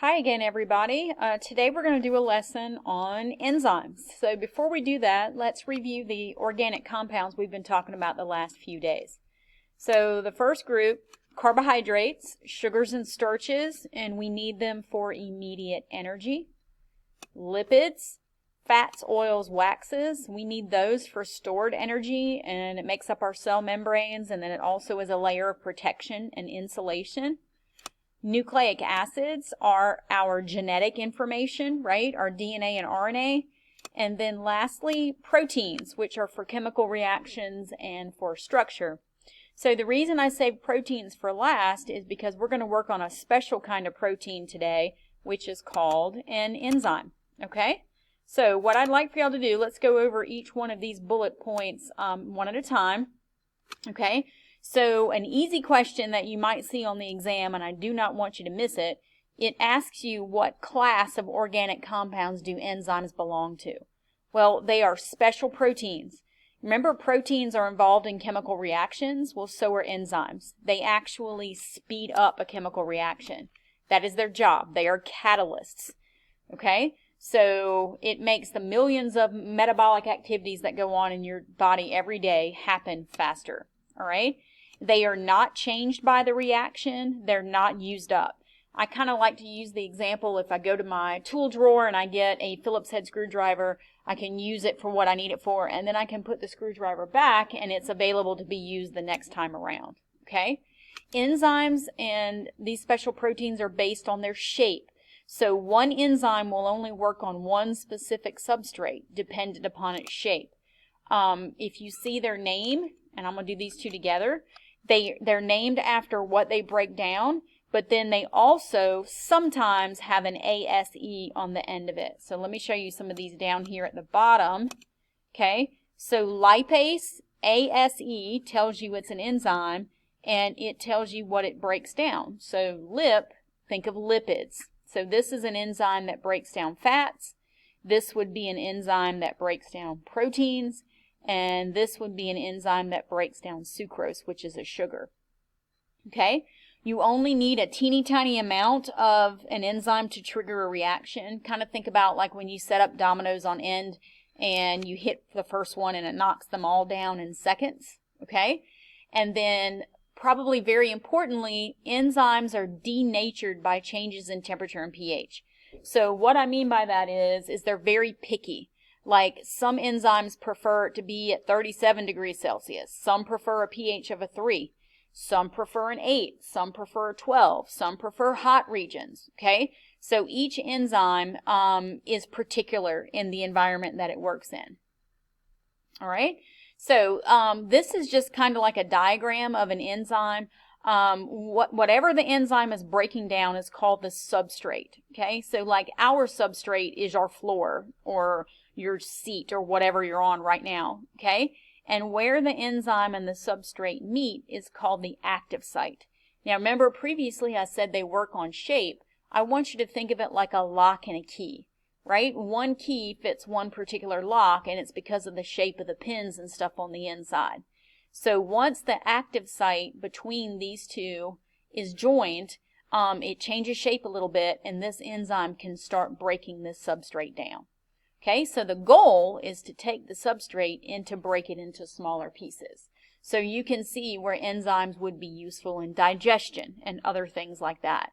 Hi again, everybody. Today we're going to do a lesson on enzymes. So before we do that, let's review the organic compounds we've been talking about the last few days. So the first group, carbohydrates, sugars and starches, and we need them for immediate energy. Lipids, fats, oils, waxes, we need those for stored energy, and it makes up our cell membranes, and then it also is a layer of protection and insulation. Nucleic acids are our genetic information, right? Our DNA and RNA. And then lastly, proteins, which are for chemical reactions and for structure. So the reason I saved proteins for last is because we're going to work on a special kind of protein today, which is called an enzyme, okay? So what I'd like for y'all to do, let's go over each one of these bullet points one at a time, okay? So an easy question that you might see on the exam, and I do not want you to miss it, it asks you what class of organic compounds do enzymes belong to. Well, they are special proteins. Remember, proteins are involved in chemical reactions? Well, so are enzymes. They actually speed up a chemical reaction. That is their job. They are catalysts. Okay? So it makes the millions of metabolic activities that go on in your body every day happen faster. All right? They are not changed by the reaction. They're not used up. I kind of like to use the example, if I go to my tool drawer and I get a Phillips head screwdriver, I can use it for what I need it for, and then I can put the screwdriver back and it's available to be used the next time around. Okay? Enzymes and these special proteins are based on their shape. So one enzyme will only work on one specific substrate dependent upon its shape. If you see their name, and I'm going to do these two together, they're named after what they break down, but then they also sometimes have an ASE on the end of it. So let me show you some of these down here at the bottom. Okay, so lipase, ASE, tells you it's an enzyme, and it tells you what it breaks down. So lip, think of lipids. So this is an enzyme that breaks down fats. This would be an enzyme that breaks down proteins. And this would be an enzyme that breaks down sucrose, which is a sugar. Okay? You only need a teeny tiny amount of an enzyme to trigger a reaction. Kind of think about like when you set up dominoes on end and you hit the first one and it knocks them all down in seconds. Okay? And then probably very importantly, enzymes are denatured by changes in temperature and pH. So what I mean by that is they're very picky. Like some enzymes prefer it to be at 37 degrees Celsius. Some prefer a pH of a 3. Some prefer an 8. Some prefer a 12. Some prefer hot regions. Okay? So each enzyme is particular in the environment that it works in. All right? So this is just kind of like a diagram of an enzyme. Whatever the enzyme is breaking down is called the substrate. Okay? So like our substrate is our floor or your seat or whatever you're on right now, okay? And where the enzyme and the substrate meet is called the active site. Now remember previously I said they work on shape. I want you to think of it like a lock and a key, right? One key fits one particular lock and it's because of the shape of the pins and stuff on the inside. So once the active site between these two is joined, it changes shape a little bit and this enzyme can start breaking this substrate down. Okay, so the goal is to take the substrate and to break it into smaller pieces. So you can see where enzymes would be useful in digestion and other things like that.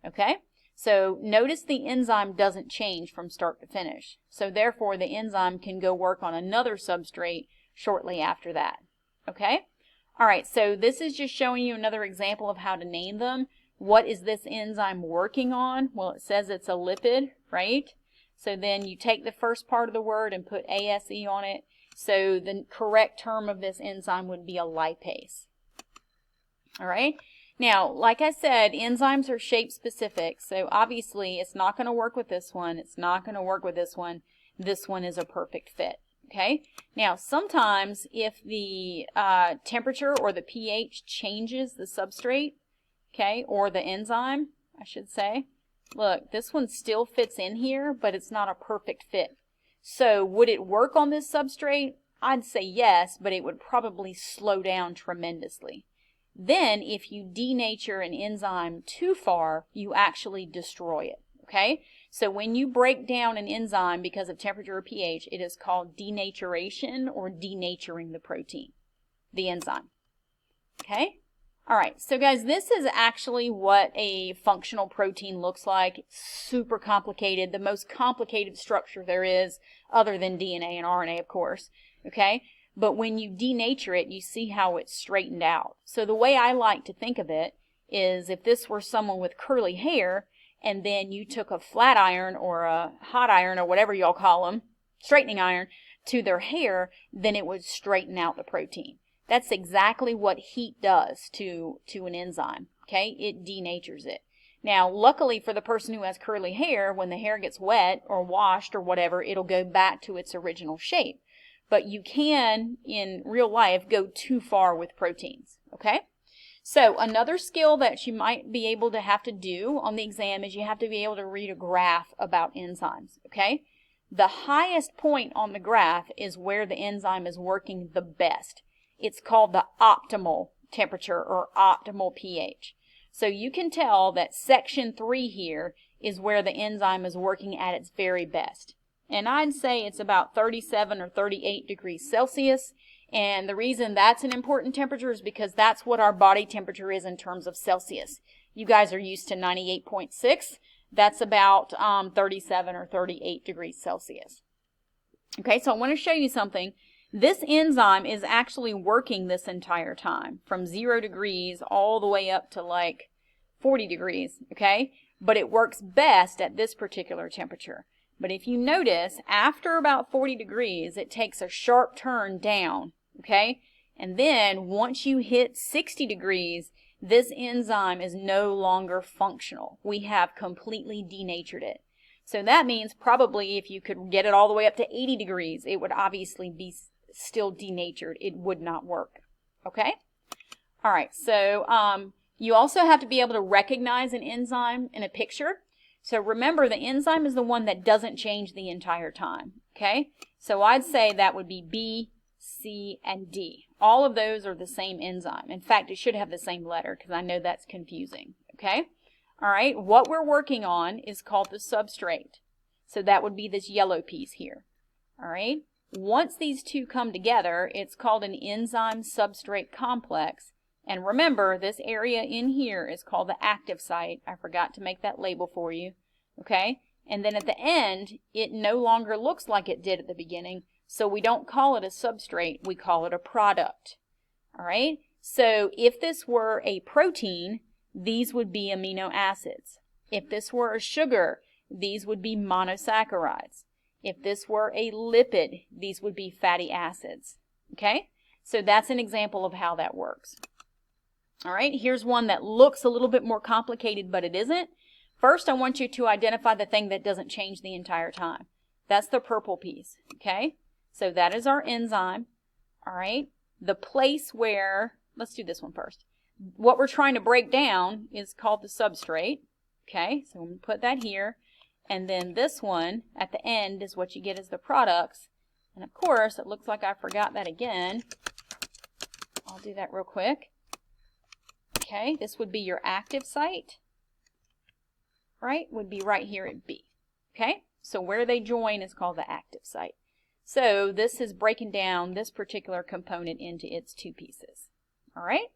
Okay, so notice the enzyme doesn't change from start to finish. So therefore the enzyme can go work on another substrate shortly after that. Okay, all right, so this is just showing you another example of how to name them. What is this enzyme working on? Well, it says it's a lipid, right? So then you take the first part of the word and put ASE on it. So the correct term of this enzyme would be a lipase. All right. Now, like I said, enzymes are shape specific. So obviously it's not going to work with this one. It's not going to work with this one. This one is a perfect fit. Okay. Now, sometimes if the temperature or the pH changes the substrate, okay, or the enzyme, I should say, look, this one still fits in here, but it's not a perfect fit. So would it work on this substrate? I'd say yes, but it would probably slow down tremendously. Then if you denature an enzyme too far, you actually destroy it. okay? So when you break down an enzyme because of temperature or pH, it is called denaturation or denaturing the protein, the enzyme, okay? All right, so guys, this is actually what a functional protein looks like. It's super complicated, the most complicated structure there is other than DNA and RNA, of course, okay? But when you denature it, you see how it's straightened out. So the way I like to think of it is if this were someone with curly hair and then you took a flat iron or a hot iron or whatever y'all call them, straightening iron, to their hair, then it would straighten out the protein. That's exactly what heat does to an enzyme, okay? It denatures it. Now, luckily for the person who has curly hair, when the hair gets wet or washed or whatever, it'll go back to its original shape. But you can, in real life, go too far with proteins, okay? So another skill that you might be able to have to do on the exam is you have to be able to read a graph about enzymes, okay? The highest point on the graph is where the enzyme is working the best. It's called the optimal temperature or optimal pH. So you can tell that section 3 here is where the enzyme is working at its very best. And I'd say it's about 37 or 38 degrees Celsius. And the reason that's an important temperature is because that's what our body temperature is in terms of Celsius. You guys are used to 98.6. That's about 37 or 38 degrees Celsius. Okay, so I want to show you something. This enzyme is actually working this entire time from 0 degrees all the way up to like 40 degrees, okay? But it works best at this particular temperature. But if you notice, after about 40 degrees, it takes a sharp turn down, okay? And then once you hit 60 degrees, this enzyme is no longer functional. We have completely denatured it. So that means probably if you could get it all the way up to 80 degrees, it would obviously be still denatured. It would not work, okay? All right, so you also have to be able to recognize an enzyme in a picture. So remember, the enzyme is the one that doesn't change the entire time, okay? So I'd say that would be B, C, and D. All of those are the same enzyme. In fact, it should have the same letter because I know that's confusing, okay? All right, what we're working on is called the substrate. So that would be this yellow piece here, all right? Once these two come together, it's called an enzyme substrate complex. And remember, this area in here is called the active site. I forgot to make that label for you, okay? And then at the end, it no longer looks like it did at the beginning, so we don't call it a substrate, we call it a product, all right? So if this were a protein, these would be amino acids. If this were a sugar, these would be monosaccharides. If this were a lipid, these would be fatty acids, okay? So that's an example of how that works. All right, here's one that looks a little bit more complicated, but it isn't. First, I want you to identify the thing that doesn't change the entire time. That's the purple piece, okay? So that is our enzyme, all right? The place where, let's do this one first. What we're trying to break down is called the substrate, okay? So I'm going to put that here. And then this one at the end is what you get as the products. And of course, it looks like I forgot that again. I'll do that real quick. Okay, this would be your active site, right? Would be right here at B. Okay, so where they join is called the active site. So this is breaking down this particular component into its two pieces. All right?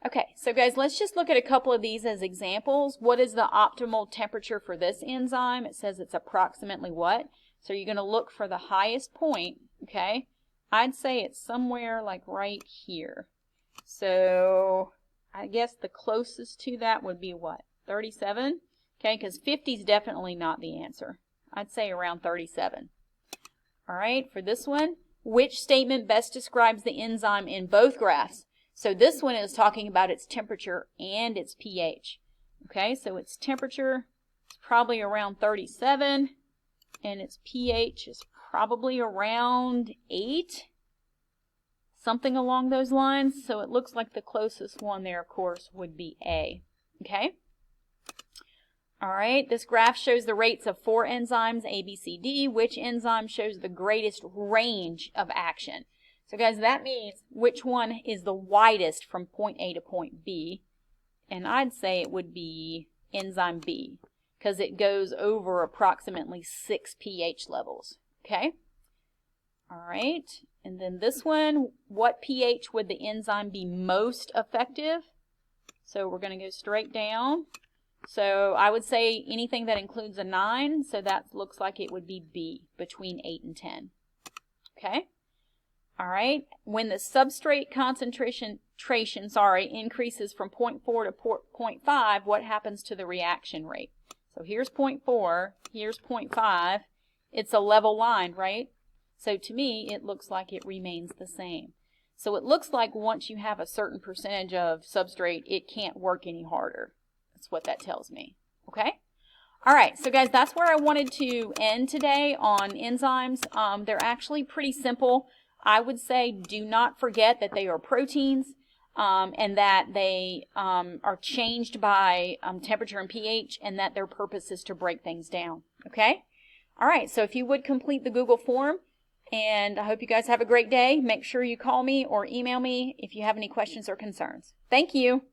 Okay, so guys, let's just look at a couple of these as examples. What is the optimal temperature for this enzyme? It says it's approximately what? So you're going to look for the highest point, okay? I'd say it's somewhere like right here. So I guess the closest to that would be what? 37? Okay, because 50 is definitely not the answer. I'd say around 37. All right, for this one, which statement best describes the enzyme in both graphs? So this one is talking about its temperature and its pH. Okay, so its temperature is probably around 37, and its pH is probably around 8. Something along those lines. So it looks like the closest one there, of course, would be A. Okay? All right, this graph shows the rates of 4 enzymes, A, B, C, D. Which enzyme shows the greatest range of action? So guys, that means which one is the widest from point A to point B. And I'd say it would be enzyme B, because it goes over approximately 6 pH levels. Okay? All right. And then this one, what pH would the enzyme be most effective? So we're going to go straight down. So I would say anything that includes a 9, so that looks like it would be B, between 8 and 10. Okay? All right. When the substrate concentration increases from 0.4 to 0.5, what happens to the reaction rate? So here's 0.4, here's 0.5. It's a level line, right? So to me, it looks like it remains the same. So it looks like once you have a certain percentage of substrate, it can't work any harder. That's what that tells me. Okay? All right, so guys, that's where I wanted to end today on enzymes. They're actually pretty simple. I would say do not forget that they are proteins and that they are changed by temperature and pH, and that their purpose is to break things down. Okay? All right, so if you would complete the Google form, and I hope you guys have a great day. Make sure you call me or email me if you have any questions or concerns. Thank you.